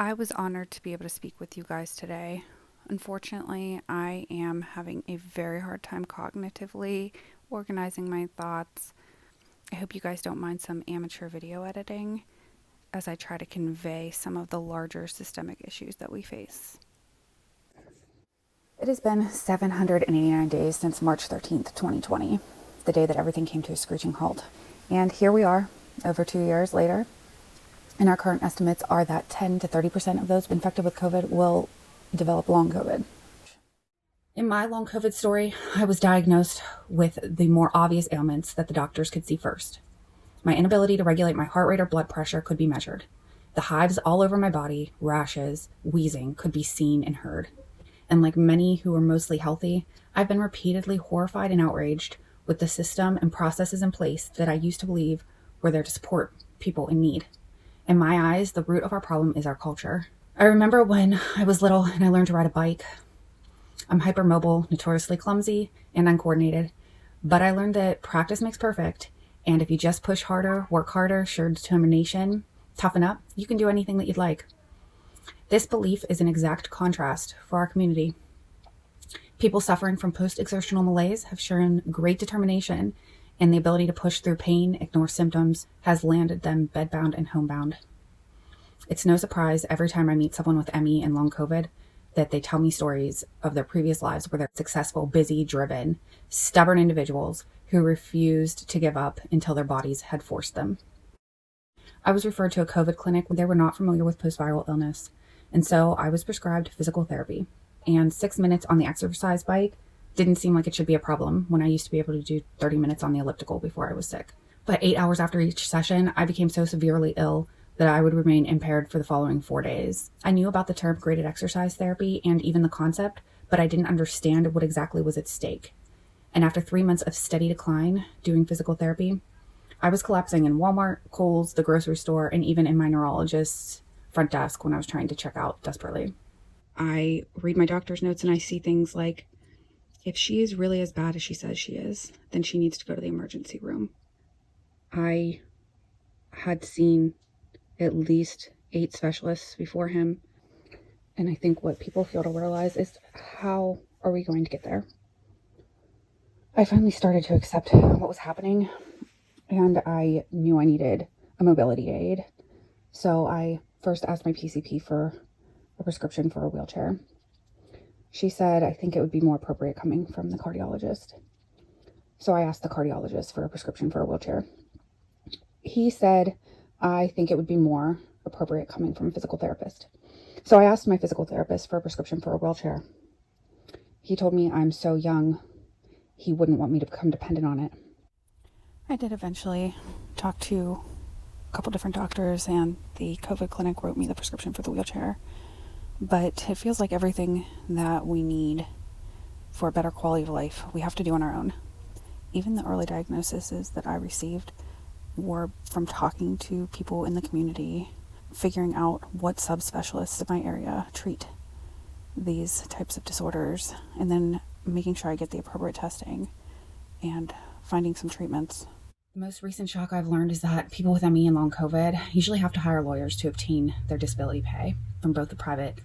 I was honored to be able to speak with you guys today. Unfortunately, I am having a very hard time cognitively organizing my thoughts. I hope you guys don't mind some amateur video editing as I try to convey some of the larger systemic issues that we face. It has been 789 days since March 13th, 2020, the day that everything came to a screeching halt. And here we are, over 2 years later, and our current estimates are that 10 to 30% of those infected with COVID will develop long COVID. In my long COVID story, I was diagnosed with the more obvious ailments that the doctors could see first. My inability to regulate my heart rate or blood pressure could be measured. The hives all over my body, rashes, wheezing could be seen and heard. And like many who were mostly healthy, I've been repeatedly horrified and outraged with the system and processes in place that I used to believe were there to support people in need. In my eyes, the root of our problem is our culture. I remember when I was little and I learned to ride a bike. I'm hypermobile, notoriously clumsy, and uncoordinated, but I learned that practice makes perfect, and if you just push harder, work harder, show determination, toughen up, you can do anything that you'd like. This belief is an exact contrast for our community. People suffering from post-exertional malaise have shown great determination, and the ability to push through pain, ignore symptoms, has landed them bedbound and homebound. It's no surprise every time I meet someone with ME and long COVID that they tell me stories of their previous lives where they're successful, busy, driven, stubborn individuals who refused to give up until their bodies had forced them. I was referred to a COVID clinic where they were not familiar with post-viral illness, and so I was prescribed physical therapy. And 6 minutes on the exercise bike didn't seem like it should be a problem when I used to be able to do 30 minutes on the elliptical before I was sick. But 8 hours after each session, I became so severely ill that I would remain impaired for the following 4 days. I knew about the term graded exercise therapy and even the concept, but I didn't understand what exactly was at stake. And after 3 months of steady decline doing physical therapy, I was collapsing in Walmart, Kohl's, the grocery store, and even in my neurologist's front desk when I was trying to check out desperately. I read my doctor's notes and I see things like, if she is really as bad as she says she is, then she needs to go to the emergency room. I had seen at least 8 specialists before him, and I think what people fail to realize is, how are we going to get there? I finally started to accept what was happening, and I knew I needed a mobility aid. So I first asked my PCP for a prescription for a wheelchair. She said, I think it would be more appropriate coming from the cardiologist. So I asked the cardiologist for a prescription for a wheelchair. He said, I think it would be more appropriate coming from a physical therapist. So I asked my physical therapist for a prescription for a wheelchair. He told me I'm so young, he wouldn't want me to become dependent on it. I did eventually talk to a couple different doctors, and the COVID clinic wrote me the prescription for the wheelchair. But it feels like everything that we need for a better quality of life, we have to do on our own. Even the early diagnoses that I received were from talking to people in the community, figuring out what subspecialists in my area treat these types of disorders, and then making sure I get the appropriate testing and finding some treatments. The most recent shock I've learned is that people with ME and long COVID usually have to hire lawyers to obtain their disability pay from both the private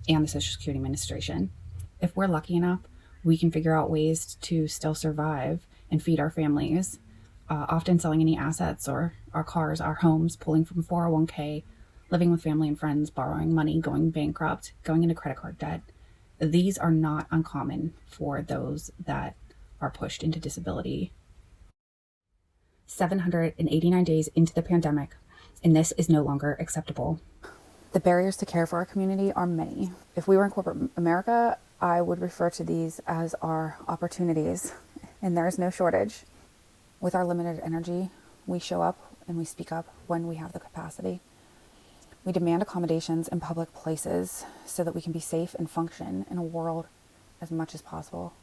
and the Social Security Administration. If we're lucky enough, we can figure out ways to still survive and feed our families, often selling any assets or our cars, our homes, pulling from 401k, living with family and friends, borrowing money, going bankrupt, going into credit card debt. These are not uncommon for those that are pushed into disability. 789 days into the pandemic, and this is no longer acceptable. The barriers to care for our community are many. If we were in corporate America, I would refer to these as our opportunities, and there is no shortage. With our limited energy, we show up and we speak up when we have the capacity. We demand accommodations in public places so that we can be safe and function in a world as much as possible.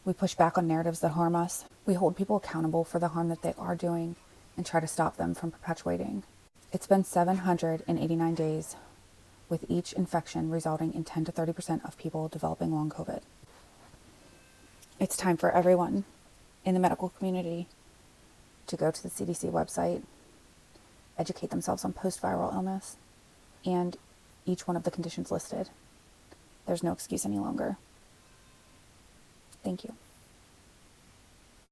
We push back on narratives that harm us. We hold people accountable for the harm that they are doing and try to stop them from perpetuating. It's been 789 days, with each infection resulting in 10 to 30% of people developing long COVID. It's time for everyone in the medical community to go to the CDC website, educate themselves on post-viral illness, and each one of the conditions listed. There's no excuse any longer. Thank you.